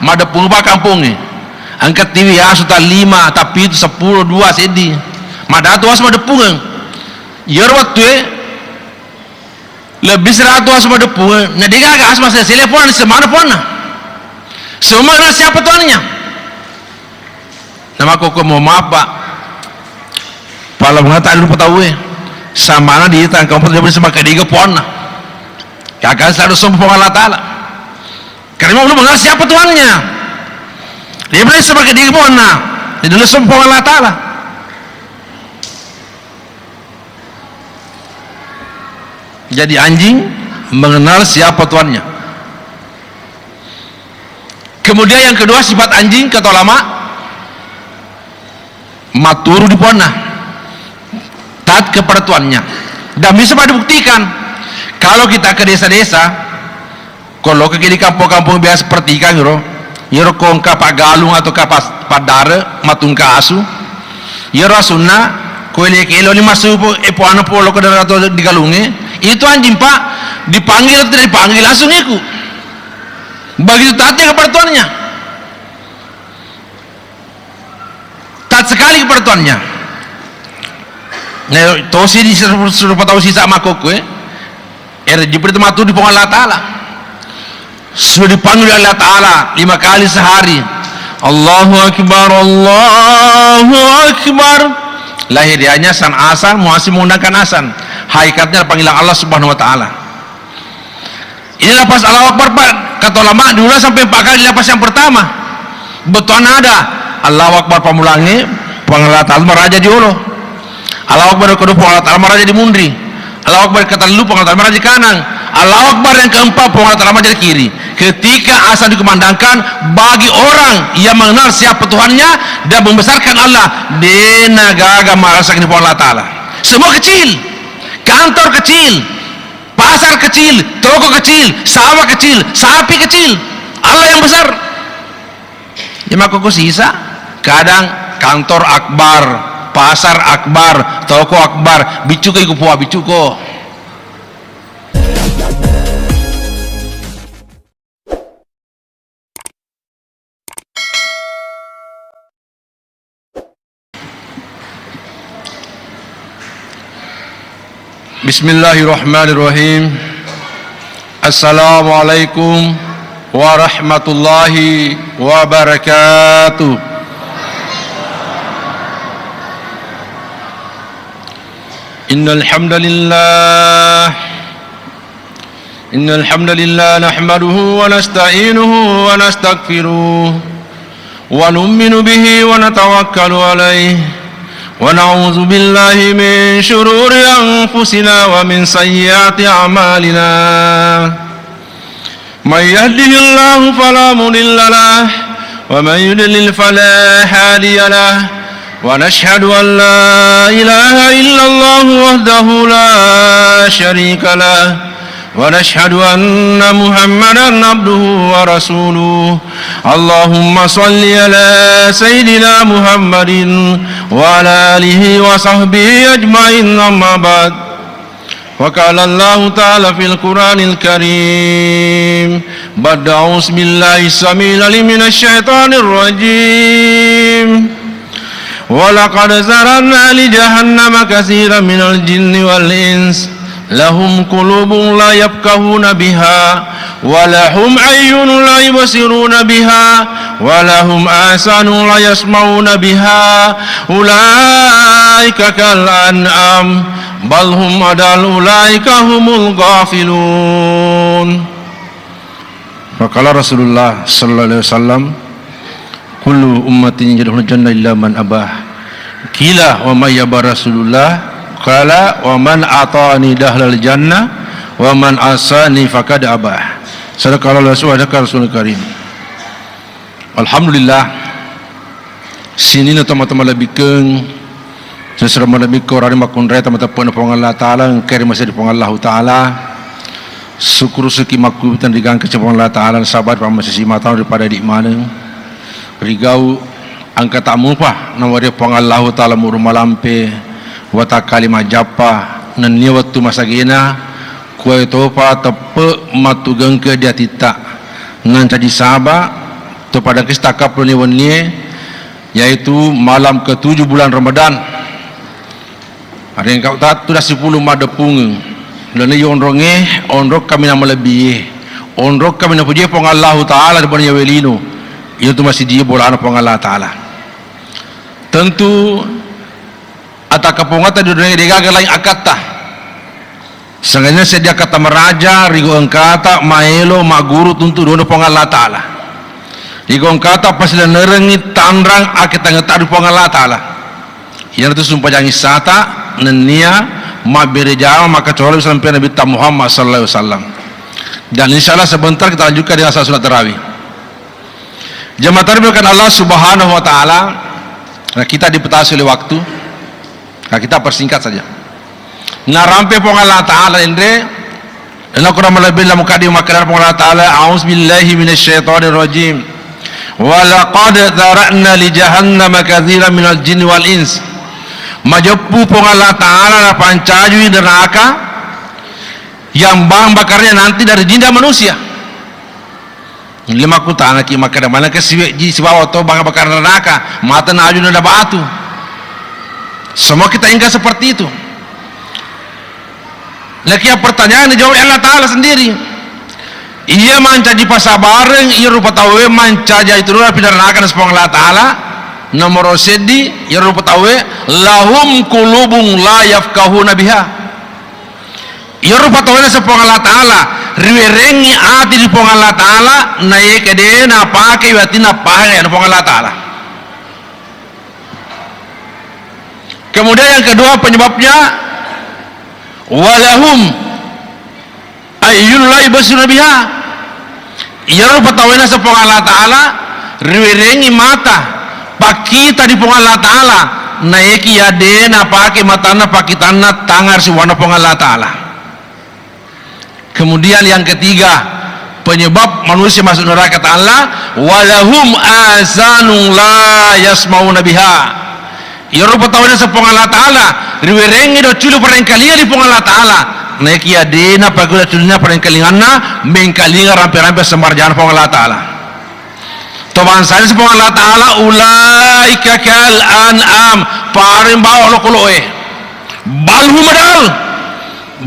madepung pa kampung ni angkat TV ya sudah 5 tapi itu 10 2 sedi madatu as madepung yer waktu lebih 100 as madepung na diga aga as masa telepon semana pon semua na siapa tuannya nama ko mau maaf pak pala mengata dulu tahu sama na di tan kampung dia bersama kadiga pon kagak selalu sombong Allah Ta'ala karena belum mengenal siapa tuannya dia bersama sebagai diri pun dia dulu sombong Allah Ta'ala jadi anjing mengenal siapa tuannya. Kemudian yang kedua sifat anjing kata ulama maturu di pona taat kepada tuannya dan bisa dibuktikan kalau kita ke desa-desa, kalau ke kampung-kampung biasa seperti kan, yoro kongka pak galung atau kapas padare matung ka asu, yoro sunna, kuele kelo ni masuk epo anu polo ke darat atau di galunge, itu anjing pak dipanggil atau tidak dipanggil langsung ikut. Begitu taatnya kepada tuannya, taat sekali kepada tuannya. Nah, tosi di suruh tahu sisa makok Jibril itu di Allah Ta'ala sudah dipanggil Allah Ta'ala 5 kali sehari Allahu Akbar Allahu Akbar lahirianya san asan muasim mengundangkan asan hakikatnya panggilan Allah Subhanahu Wa Ta'ala ini lapas Allahu Akbar pak kata ulama diulang sampai 4 kali lapas yang pertama betul ada Allahu Akbar pamulangi panggilan Allah Ta'ala meraja di ulo Allahu Akbar kedua panggilan Allah Ta'ala meraja di mundri Allahu Akbar kata lu pengalaman meraja kanan Allahu Akbar yang keempat pengalaman meraja kiri ketika asal dikumandangkan bagi orang yang mengenal siapa Tuhannya dan membesarkan Allah di negara merasakan di Allah Ta'ala semua kecil kantor kecil pasar kecil toko kecil sawah kecil sapi kecil Allah yang besar ya maka kok sisa kadang kantor akbar pasar akbar, toko akbar, bicuko iku puah bicuko. Bismillahirrahmanirrahim. Assalamualaikum warahmatullahi wabarakatuh. Innal hamdalillah nahmaduhu wa nasta'inuhu wa nastaghfiruh wa nu'minu bihi wa natawakkalu alayhi wa na'udzu billahi min shururi anfusina wa min sayyiati a'malina may yahdihillahu fala mudilla lahu wa may yudlil fala hadiya lahu ونشهد أن لا إله إلا الله وحده لا شريك له ونشهد أن محمدا عبده ورسوله اللهم صل على سيدنا محمد وعلى آله وصحبه أجمعين أما بعد وقال الله تعالى في القرآن الكريم بعد أعوذ بالله السميع العليم من الشيطان الرجيم وَلَقَدْ زَرَعْنَا لِجَهَنَّمَ كَثِيرًا مِنَ الْجِنِّ وَالْإِنسِ لَهُمْ قُلُوبٌ لَا يَفْقَهُونَ بِهَا وَلَهُمْ أَعْيُنٌ لَا يُبْصِرُونَ بِهَا وَلَهُمْ آذَانٌ لَا يَسْمَعُونَ بِهَا أُولَئِكَ كَالْأَنْعَامِ بَلْ هُمْ أَضَلُّ أُولَئِكَ هُمُ الْغَافِلُونَ. Faqala Rasulullah sallallahu alaihi wasallam kullu ummatin yadkhulul jannah illa man abah. Qila wa may yaba Rasulullah qala wa man ata'ani dahlal jannah wa man asani faqad abah. Sadaqallahu Rasul karim. Alhamdulillah sini na teman-teman lebih keng seserah lebih ke orang makun raya teman-teman pengalaman Allah Ta'ala ngkari masih di pengalaman Allah Ta'ala syukur seki makubitan digang kecepatan Allah Ta'ala sahabat masih simatang daripada di mana rigau angka tak mupah nawari pangallahu ta'ala muru malampe wata kalima japa nanya waktu masa gina kuai topa tepe matu gengke dia tita ngan jadi sahabat pada kisah pelniwannya, yaitu malam ke-7 bulan Ramadan. Ada yang kau tahu dah 10 madepung. Lalu onrok kami nama lebih. Onrok kami nama puji pong Allah Taala depan ya welino. Itu masih dia bola anak pong Allah Taala. Tentu atau kapongata di dunia digagal lain akata. Sengaja sedia kata meraja, rigo engkata, maelo, maguru tentu dono pong Allah Taala. Rigo engkata pasal nerengi tandrang akita ngetari pong Allah Taala. Yang itu sumpah jangan sata nenia ma berejawa maka colok sampai Nabi Muhammad sallallahu alaihi wasallam. Dan insyaallah sebentar kita lanjutkan dengan salat tarawih. Jemaah terbiarkan Allah Subhanahu wa taala. Nah, kita dibatasi oleh waktu. Nah, kita persingkat saja. Ngarampe pong Allah taala endre ena kurang lebih dalam mukaddim makanan pong Allah taala auzubillahi minasyaitonir rajim. Wa laqad zara'na li jahannama katsiran minal jinni wal ins. Majepu pong Allah Ta'ala pancajui neraka yang bang bakarnya nanti dari jin dan manusia. Lima kuta anak makan mana ke sibawa atau bang bakar neraka mata naju nada batu. Semua kita ingat seperti itu. Lagi pertanyaan dijawab Allah Ta'ala sendiri. Ia mancaji pasabareng, ia rupa tahu mancaja itu rupa pindah neraka dan sepong Allah Ta'ala. Nomor sedi yang rupa tahu lahum kulubung la yafqahuna biha. Ya rupa tahu sepong Allah Taala riwerengi ati di pong Allah Taala naik kede na pakai watina pakai di pong Allah Taala. Kemudian yang kedua penyebabnya walahum ayyul la yabsuna biha. Ya rupa tahu sepong Allah Taala riwerengi mata pakita di pong Allah Ta'ala naiki yadena pakai matana pakitana tangar si wana pong Allah Ta'ala. Kemudian yang ketiga penyebab manusia masuk neraka kata Allah walahum azanun la yasmauna biha. Ya rupa tawanya sepong Allah Ta'ala riwerengi do culu perengkalia di pong Allah Ta'ala naiki yadena pakai culunya perengkalinganna mengkalinga rampe-rampe sembarjana pong Allah Ta'ala. Toban saya sepong Allah Ta'ala ulaika kal an'am paring bawa lo kuloe balhu madal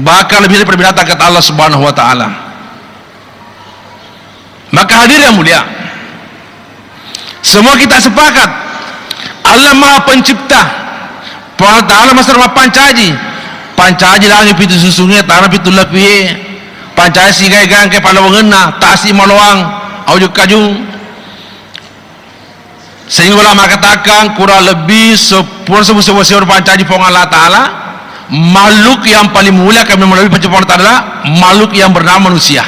bakal lebih dari binatang kata Allah Subhanahu wa taala. Maka hadir yang mulia, semua kita sepakat Allah Maha Pencipta. Allah Ta'ala masar pancaji langit pitu susungnya tanah pitu lepi pancaji sigai gang ke palawangena tasi maloang aujuk kajung. Sehingga ulama katakan kurang lebih 10 pancaji pong Allah Ta'ala makhluk yang paling mulia kami melalui penciptaan adalah makhluk yang bernama manusia.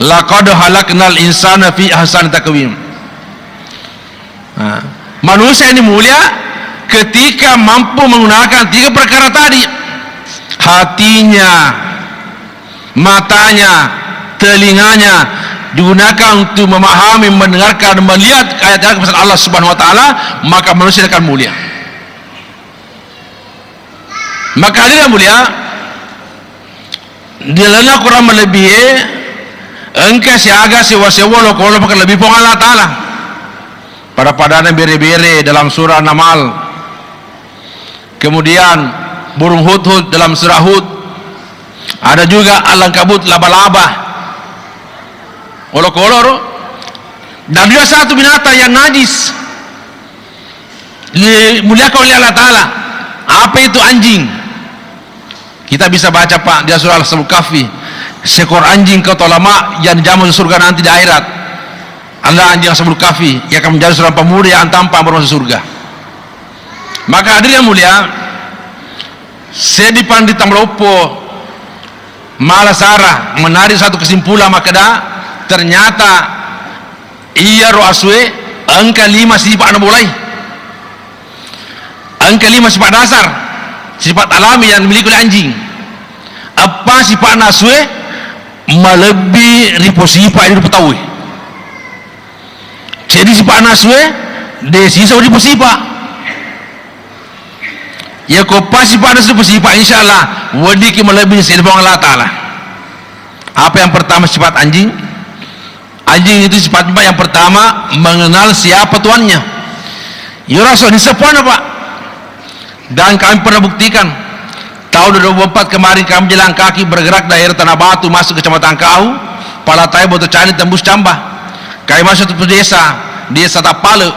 Laqad halaknal insana fi ahsani taqwim. Manusia ini mulia ketika mampu menggunakan 3 perkara tadi: hatinya, matanya, telinganya digunakan untuk memahami, mendengarkan, melihat ayat-ayat kebesaran Allah Subhanahu wa taala, maka manusia akan mulia. Maka hadirin mulia, dilana kurang melebihi engke siaga sewa-sewa lo kalau pakai lebih pong Allah Taala. Pada padana bere-bere dalam surah Namal. Kemudian burung hudhud dalam surah Hud. Ada juga al-ankabut laba-laba. Olok-olor. Dan dia satu binatang yang najis dimuliakan oleh Allah Ta'ala. Apa itu anjing? Kita bisa baca Pak di surah Al-Kahfi, seekor anjing kata ulama yang dijamu di surga nanti di akhirat. Anda anjing Al Kahfi yang akan menjadi seorang pemuda yang tampan bermasuk surga. Maka hadirin yang mulia, sedipan di Tamlopo malasara menarik satu kesimpulan maka ternyata iya roaswe angka 5 sifat mulai angka 5 sifat dasar sifat alami yang dimiliki oleh anjing. Apa sifat naswe melebihi ribu sifat yang diketahui. Jadi sifat naswe desisa ribu sifat ya kopas sifat naswe sifat insyaallah wadiki melebihi sifat Allah Ta'ala. Apa yang pertama sifat anjing? Anjing itu sifatnya yang pertama mengenal siapa tuannya. Ya Rasul, ini sepon Pak. Dan kami pernah buktikan tahun 2004 kemarin kami jalan kaki bergerak daerah Tanah Batu masuk ke Kecamatan Kau, Palatai, Boto Candi, tembus Cambah. Kami masuk ke desa Tapale.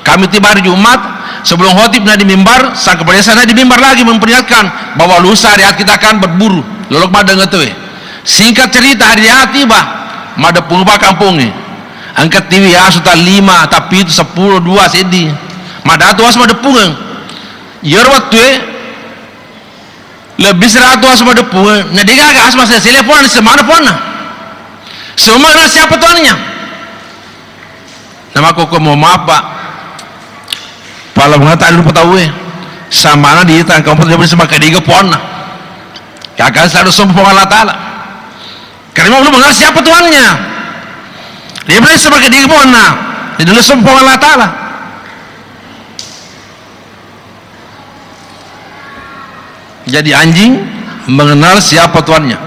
Kami tiba hari Jumat, sebelum khotib di mimbar, sang kepala desa di mimbar lagi memperingatkan bahwa lusa hari kita akan berburu. Lolok mada ngetwe. Singkat cerita hari tiba, mada pungpa kampung ni. Angkat TV ya sudah 5, tapi itu 10, 2 sedi. Mada tuas mada pungang. Yer waktu lebih 100 asma pungang. Nah dia agak asma saya telepon semana pun. Semua siapa tuannya? Nama koko mau maaf Pak. Pala mengatakan lupa tahu sama mana dia tangkap pun dia bersama ketiga pon. Kakak selalu sombong Allah Taala. Karena belum mengenal siapa tuannya. Dia bersama ketiga pon. Dia dulu sombong Allah Taala. Jadi anjing mengenal siapa tuannya.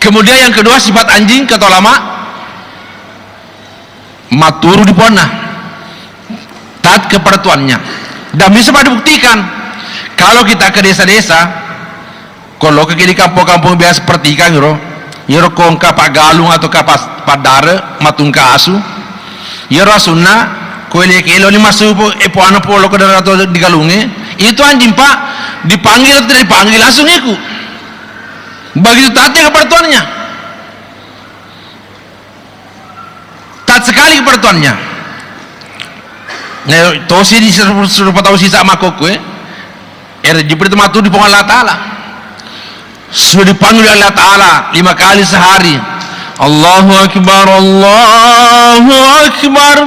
Kemudian yang kedua sifat anjing kata ulama maturu di pona, taat kepada tuannya. Dan bisa dibuktikan kalau kita ke desa-desa, kalau ke kampung-kampung biasa seperti kan yoro kongka pak galung atau kapas padare matungka asu yoro sunna koile kelo ni masuk epo ano polo ke darat atau di galunge itu anjing Pak, dipanggil atau tidak dipanggil langsung ikut. Begitu taatnya kepada tuannya, taat sekali kepada tuannya. Nah, tosi di suruh tahu sisa makok Jibril itu di Allah Taala sudah dipanggil oleh Allah Taala 5 kali sehari. Allahu Akbar, Allahu Akbar.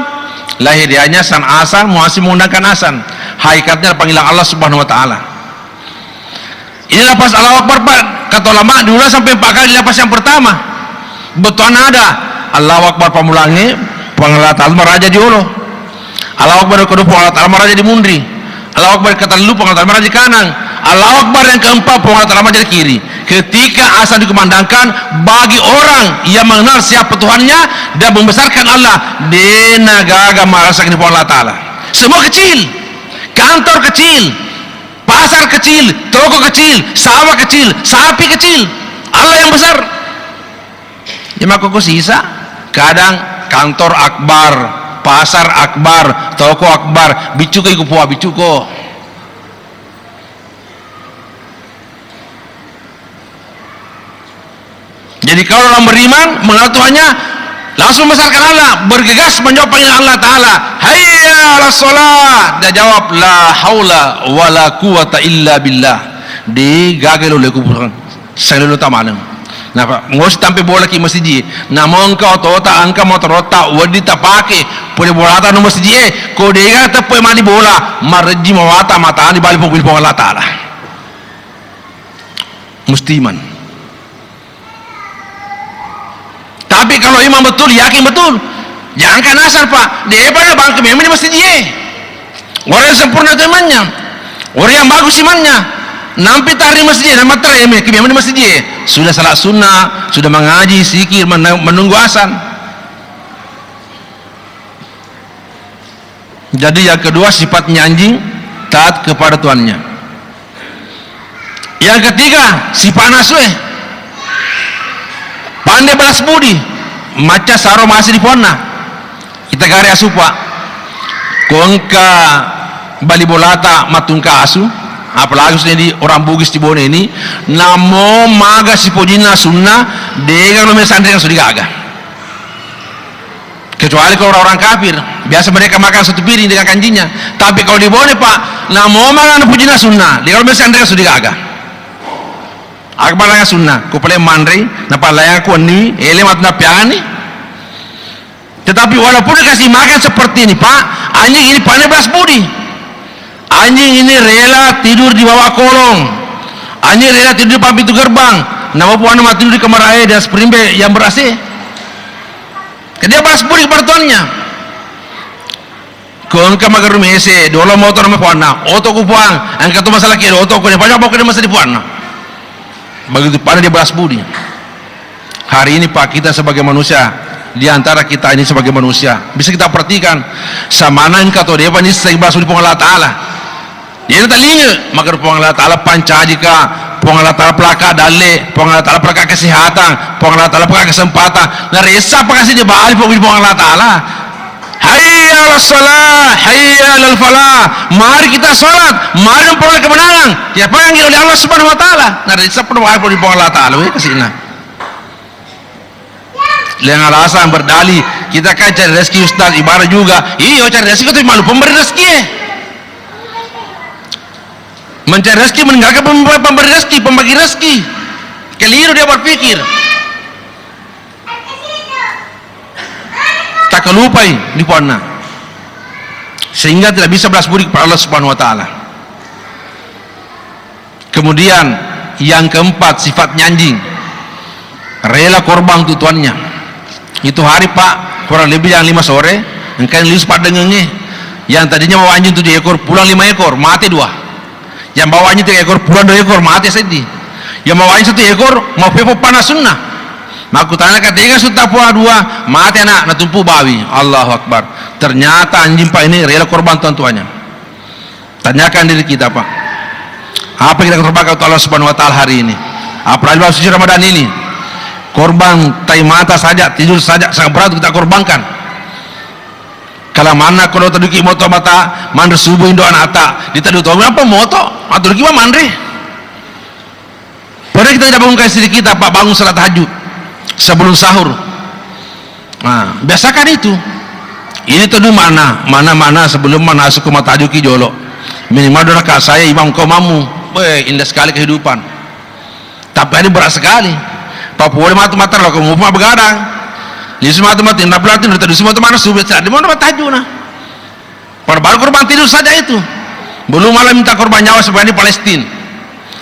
Lahirianya san asan, muasim mengundangkan asan. Hakikatnya panggilan Allah Subhanahu Wa Taala. Ini lapas Allahu Akbar Pak. Kata ulama diulang sampai 4 kali lapas yang pertama. Betul ada Allahu Akbar pamulangi, panggilan Allah Raja di Olo. Allahu Akbar kedua panggilan Allah Raja di Mundri. Allahu Akbar kata lu panggilan Allah Raja di kanan. Allahu Akbar yang keempat panggilan Allah Raja di kiri. Ketika azan dikumandangkan bagi orang yang mengenal siapa Tuhannya dan membesarkan Allah, dena gaga merasakan di Allah Taala. Semua kecil, kantor kecil, pasar kecil, toko kecil, sawah kecil, sapi kecil, Allah yang besar. Ya maka kok sisa kadang kantor akbar, pasar akbar, toko akbar, bicuko iku puah bicuko. Jadi kalau orang beriman mengenal Tuhannya langsung membesarkan Allah, bergegas menjawab panggilan Allah Taala. Hayya 'alas shalah. Dia jawab la haula wala quwata illa billah. Di gagal oleh kuburan. Saya lalu tamanang. Nah, Pak, ngos tampe bola ki masjid. Na mongka otota angka motorota wadi tapake. Pole bola ta no masjid. Ko dega tappe mani bola, marji mawata mata ni bali pogil Allah Taala. Mustiman. Tapi kalau imam betul, yakin betul, jangan kan asal Pak. Dia pada bang kemana di masjid dia. Orang yang sempurna temannya, orang yang bagus imannya, nampi tari masjid, nama tari kemana di masjid dia. Sudah salat sunnah, sudah mengaji, zikir, menunggu azan. Jadi yang kedua sifatnya anjing, taat kepada tuannya. Yang ketiga sifat naswe, pandai balas budi, maca saro masih di ponna. Kita gari asu Pak. Kongka bali bolata matungka asu, apalagi sudah di orang Bugis di Bone ini, namo maga si pojina sunnah, dega lo mesandre yang sudah gaga. Kecuali kalau orang kafir, biasa mereka makan satu piring dengan kanjinya. Tapi kalau di Bone Pak, namo maga no pojina sunnah, dega lo mesandre yang sudah gaga. Akbar yang sunnah, ku paling mandri, napa layak ku ni, elemat na piani. Tetapi walaupun dikasih makan seperti ini Pak, anjing ini pandai balas budi. Anjing ini rela tidur di bawah kolong, anjing rela tidur di depan pintu gerbang. Nama puan nama tidur di kamar air dan seperimbe yang ber AC. Dia balas budi kepada tuannya. Kon ka magarum ese, dolo motor nama puan na, oto ku puan, angkat tu masalah kira, oto ku ni, banyak bawa ke masa di puan na. Begitu pada dia balas budi. hari ini Pak, kita sebagai manusia, di antara kita ini sebagai manusia, bisa kita perhatikan samana engkau atau dia ini sebasuh di Allah Ta'ala. Dia telinga maka Allah Ta'ala pancajika, Allah Ta'ala pelaka dale, Allah Ta'ala pelaka kesehatan, Allah Ta'ala pelaka kesempatan. Nah resa apa kasih dia balik di Allah Ta'ala. Hayya ala salah, hayya ala falah. Mari kita salat, mari memperoleh kemenangan. Ya panggil oleh Allah Subhanahu wa taala. Nah, resa perlu di Allah Ta'ala we kasihna. Dengan alasan berdalih, kita kan cari rezeki Ustaz, ibarat juga. Iya, cari rezeki itu malu pemberi rezeki. Mencari rezeki meninggalkan pemberi rezeki, pembagi rezeki. Keliru dia berpikir. Tak kelupai di puana, sehingga tidak bisa belas budi kepada Allah Subhanahu wa taala. Kemudian yang keempat, sifat nyanjing, rela korban untuk tuannya. Itu hari Pak, kurang lebih yang 5 sore, engkau lius pada dengenge, yang tadinya bawa anjing 7 ekor, pulang 5 ekor, mati 2. Yang bawa anjing 3 ekor, pulang 2 ekor, mati sedih. Yang bawa anjing 1 ekor, mau pepo panas sunnah. Aku tanya ketiga sudah pulang 2, mati anak, natumpu bawi. Allahu Akbar. Ternyata anjing Pak ini rela korban tuan-tuannya. Tanyakan diri kita Pak, apa yang kita korbankan untuk Allah Subhanahu wa taala hari ini? Apalagi bulan suci Ramadan ini, korban tai mata saja, tidur saja sangat berat kita korbankan. Kalau mana kalau terduki moto mata mandre subuh indo anata ditadu tahu apa moto atau duki mah mandre. Padahal kita tidak bangunkan diri kita Pak, bangun salat tahajud sebelum sahur. Nah, biasakan itu. Ini tuh mana sebelum mana suku mata tahajud ki jolo. Minimal dona kak saya imam kau mamu. Weh, indah sekali kehidupan. Tapi ini berat sekali. Papua mata lo kamu mau begadang. Di semua tempat tindak berarti di semua tempat subuh saat di mana tahajud nah. Baru korban tidur saja itu. Belum malam minta korban nyawa sebenarnya di Palestina.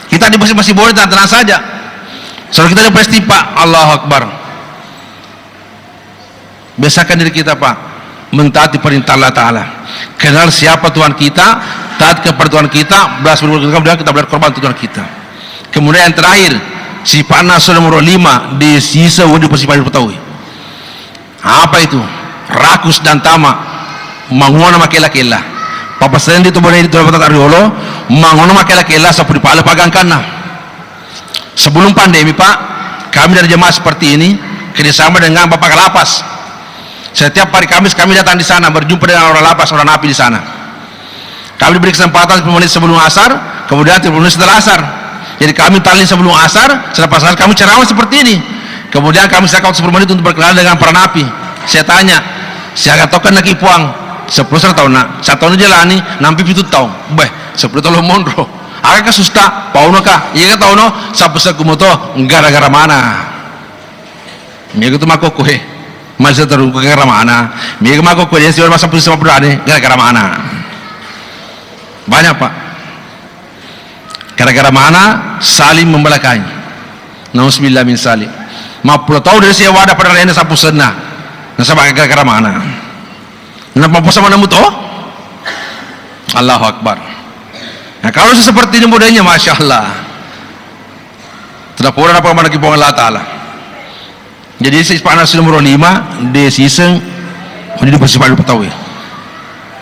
Kita di masih boleh tenang saja. Soal kita di Palestina Pak, Allahu Akbar. Biasakan diri kita Pak, mentaati perintah Allah Ta'ala. Kenal siapa Tuhan kita, taat kepada Tuhan kita, belas kemudian kita berkorban untuk Tuhan kita. Kemudian yang terakhir, sifat nasul nomor 5 di sisa wudi persifat diketahui. Apa itu? Rakus dan tamak, mangono makela-kela. Papa sendiri itu boleh ditulis pada Ariolo, mangono makela-kela sapu dipala pagangkan nah. Sebelum pandemi Pak, kami dari jemaah seperti ini kerjasama dengan Bapak Kalapas. Setiap hari Kamis kami datang di sana, berjumpa dengan orang lapas, orang napi di sana. Kami diberi kesempatan 10 menit sebelum asar, kemudian 30 menit setelah asar. Jadi kami talin sebelum asar, selepas asar kami ceramah seperti ini. Kemudian kami siapkan 10 menit untuk berkenalan dengan para napi. Saya tanya, saya katakan lagi puang 10 tahun nak, 1 tahun jalani, nampi 7 tahun. Beh, 10 tahun mondro. Agak susta, pauno kah? Iya kata ono, sapu sekumoto gara-gara mana? Mega tu mako kue, masih terus gara-gara mana? Mega mako kue dia sih masa pusing sama berani, gara-gara mana? Banyak Pak. Gara-gara mana? Saling membelakangi. Nauzubillah min salim. 50 tahun dari saya wadah pada rene sapu senah. Nasabah gara-gara mana? Kenapa puasa mana muto? Allahu Akbar. Nah kalau seperti ini modalnya, masya Allah. Tidak pernah apa lagi Allah Taala. Jadi sifat nasul nomor 5 di season ini bersifat diketahui.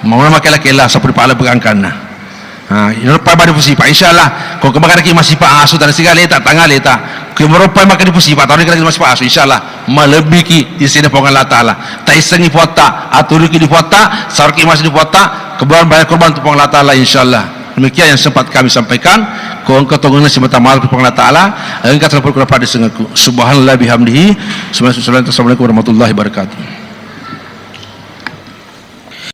Mau nama kela-kela seperti pala pegangkan. Nah, ini rupa pada sifat. Insyaallah, kalau kemarin kita masih pak asu dan segala leta tanggal leta. Kemerupai maka di sifat. Tahun ini kita masih pak asu. Insyaallah, melebihi di sini Allah Taala. Taisengi puata, aturiki di puata, sarki masih di puata. Kebetulan banyak korban untuk Allah Taala. Insyaallah. Demikian yang sempat kami sampaikan. Kau engkau tunggulah semata malam kepada Allah Ta'ala. Engkau telah berkurang pada sengaku. Subhanallah bihamdihi. Assalamualaikum warahmatullahi wabarakatuh.